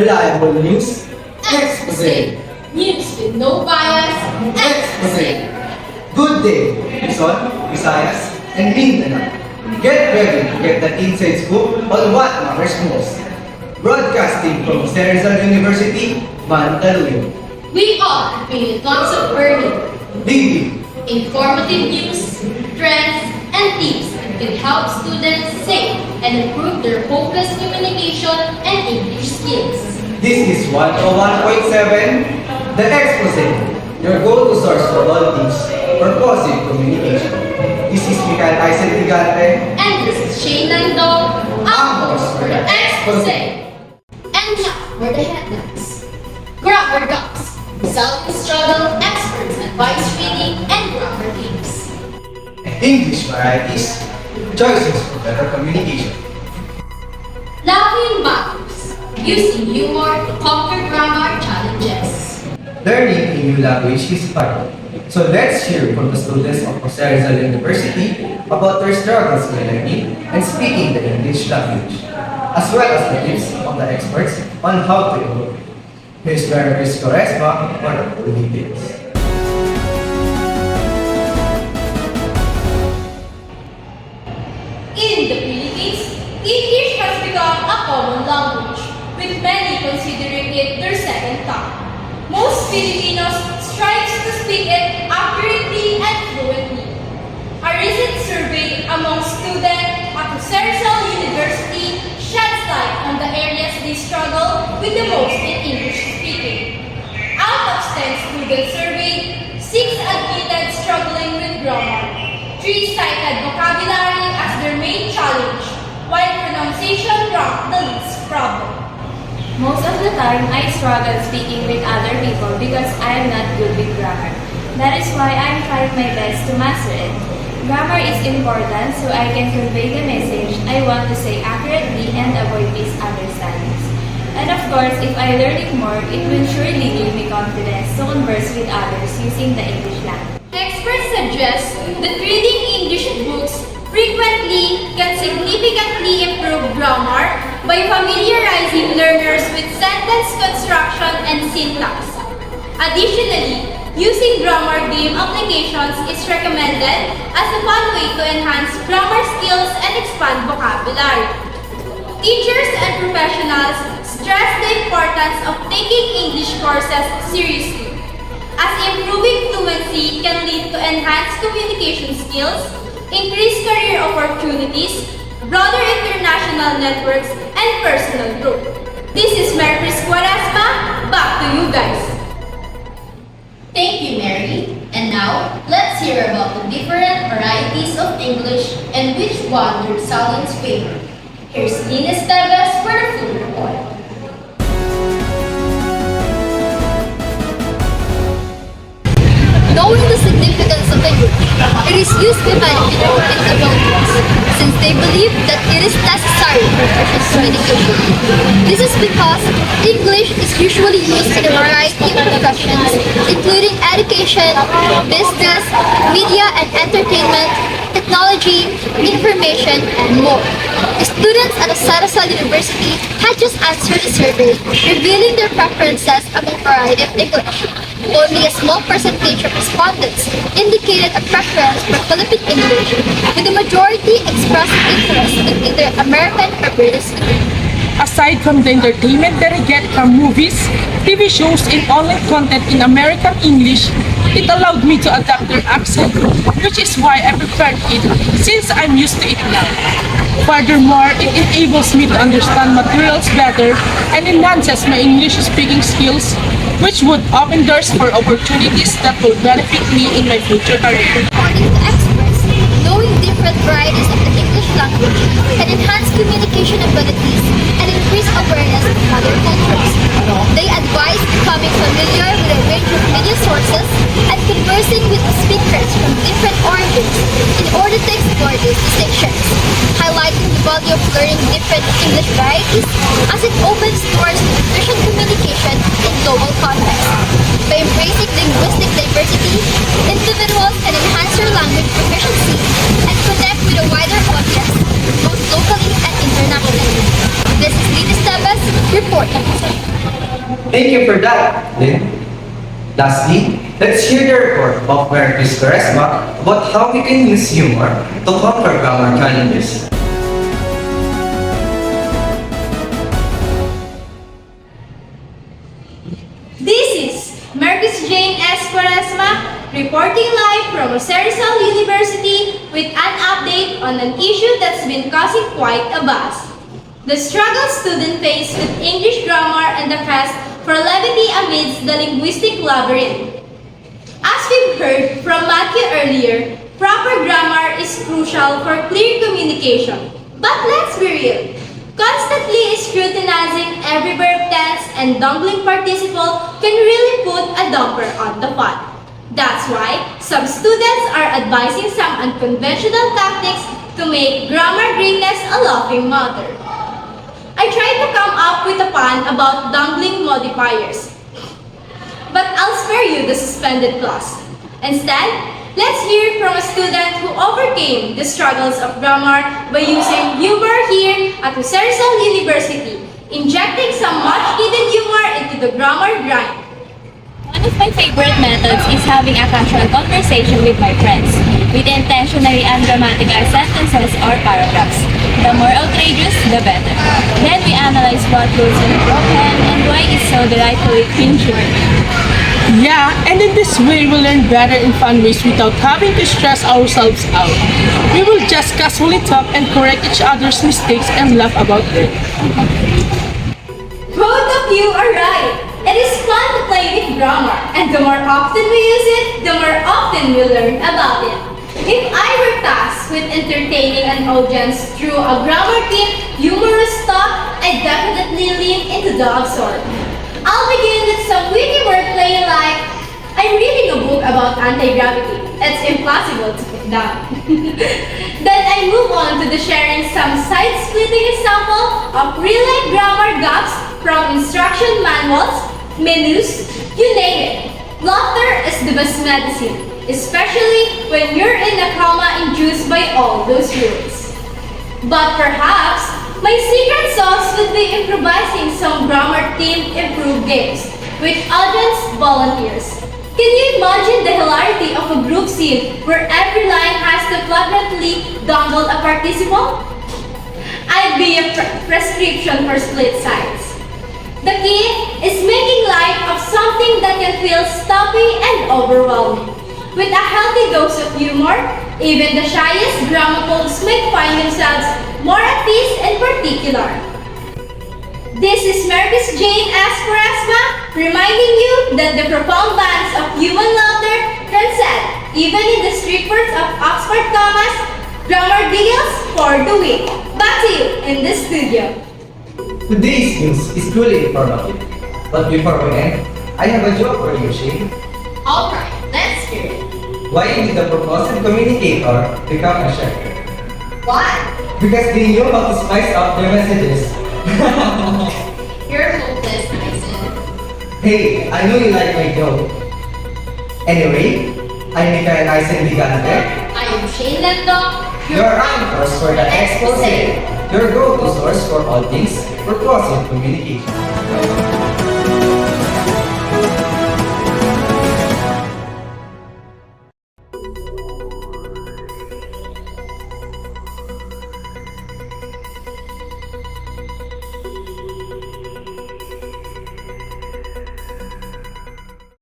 Reliable news, expose. News with no bias, Expose. Good day, Luzon, Visayas, and Mindanao. Get ready to get the inside scoop on what matters most. Broadcasting from Rizal University, Mandaluyong. We are bringing tons of learning, Living, informative news, trends, and tips that can help students save and improve their focused communication and English skills. this is 101.7, The Expose, your go-to source for all things purposive communication. This is Mikael Aisen Gigante, And this is Shane Nandong, Ambos for the Expose. And now for the headlines. Grammar Docs, Solving Struggle, Experts Advice Reading, and Grammar Tips. English varieties, choices for better communication. Laughing Matters, using humor to conquer grammar challenges. Learning a new language is fun. So let's hear from the students of Rizal University about their struggles in learning and speaking the English language, as well as the tips of the experts on how to improve. Here's Chris Quaresma for the full details. In the Philippines, English has become a common language, with many considering it their second tongue. Most Filipinos strive to speak it accurately and fluently. A recent survey among students at Rizal University sheds light on the areas they struggle with the most in English speaking. Out of 10 students surveyed, 6 admitted struggling with grammar. 3 cited vocabulary as their main challenge, while pronunciation ranked the least problem. Most of the time, I struggle speaking with other people because I am not good with grammar. That is why I am trying my best to master it. Grammar is important so I can convey the message I want to say accurately and avoid misunderstandings. And of course, if I learn it more, it will surely give me confidence to converse with others using the English language. Experts suggest that reading English books frequently can significantly improve grammar by familiarizing learners with sentence construction and syntax. Additionally, using grammar game applications is recommended as a fun way to enhance grammar skills and expand vocabulary. Teachers and professionals stress the importance of taking English courses seriously, as improving fluency can lead to enhanced communication skills, increased career opportunities, broader international networks, and personal growth. This is Chris Quaresma. Back to you guys. Thank you, Mary. And now, let's hear about the different varieties of English and which one your students favor. Here's Lina Esteves for the full report. Knowing the significance of English, it is used by many people in the Philippines, since they believe that it is necessary for efficient communication. This is because English is usually used in a variety of professions, including education, business, media and entertainment, technology, information, and more. Students at Rizal University had just answered a survey revealing their preferences among a variety of English. Only a small percentage of respondents indicated a preference for Philippine English, with the majority expressing interest in either American or British English. Aside from the entertainment that I get from movies, TV shows, and online content in American English, it allowed me to adapt their accent, which is why I preferred it since I'm used to it now. Furthermore, it enables me to understand materials better and enhances my English speaking skills, which would open doors for opportunities that will benefit me in my future career. According to experts, knowing different varieties of the English language can enhance communication abilities and increase awareness of other cultures. They advise becoming familiar with a range of media sources and conversing with speakers from different origins in order to explore these distinctions, highlighting the value of learning different English varieties as it opens doors to efficient communication in global context. By embracing linguistic diversity, individuals can enhance their language proficiency and connect with a wider audience, both locally and internationally. This is Lina Esteves reporting. Thank you for that, Lynn. Lastly, let's hear the report of Mercury's Charisma about how we can use humor to conquer grammar challenges. This is Marcus Jane S. Quaresma reporting live from Rizal University with an update on an issue that's been causing quite a buzz. The struggle students face with English grammar and the quest for levity amidst the linguistic labyrinth. As we've heard from Matthew earlier, proper grammar is crucial for clear communication. But let's be real. Constantly scrutinizing every verb tense and dumpling participle can really put a damper on the fun. That's why some students are advising some unconventional tactics to make grammar greatness a laughing matter. I tried to come up with a pun about dumpling modifiers, but I'll spare you the suspended clause. Instead, let's hear from a student who overcame the struggles of grammar by using humor here at Rizal University, injecting some much-needed humor into the grammar grind. One of my favorite methods is having a casual conversation with my friends, with intentionally ungrammatical sentences or paragraphs. The more outrageous, the better. Then we analyze what rules are broken and why it's so delightfully cringeworthy. Yeah, and in this way we learn better in fun ways without having to stress ourselves out. We will just casually talk and correct each other's mistakes and laugh about it. Both of you are right. It is fun to play with grammar, and the more often we use it, the more often we learn about it. If I were tasked with entertaining an audience through a grammar themed humorous talk, I'd definitely lean into the absurd. I'll begin with some witty wordplay like, I'm reading a book about anti-gravity. It's impossible to put down. Then I move on to the sharing some side-splitting example of real-life grammar gaps from instruction manuals, menus, you name it. Laughter is the best medicine, especially when you're in a coma induced by all those rules. But perhaps, my secret sauce would be improvising some grammar-themed improved games with audience volunteers. Can you imagine the hilarity of a group scene where every line has to flagrantly dangle a participle? I'd be a prescription for split sides. The key is making light of something that can feel stuffy and overwhelming. With a healthy dose of humor, even the shyest grammaphobes might find themselves more at peace in particular. This is Marcus Jane S. Quaresma, reminding you that the profound bands of human laughter transcend even in the strict words of Oxford Thomas, grammar deals for the week. Back to you in the studio. Today's news is truly informative. But before we end, I have a joke for you, Shane. Alright, let's hear it. Why did the purposive communicator become a shepherd? Why? Because they knew how to spice up their messages. You're hopeless, Tyson. Hey, I know you like my joke. Anyway, I'm Mikael Eisen Gigante. I am Shane Lendo. Your anchors for the expose. Your go-to source for all things purposive communication.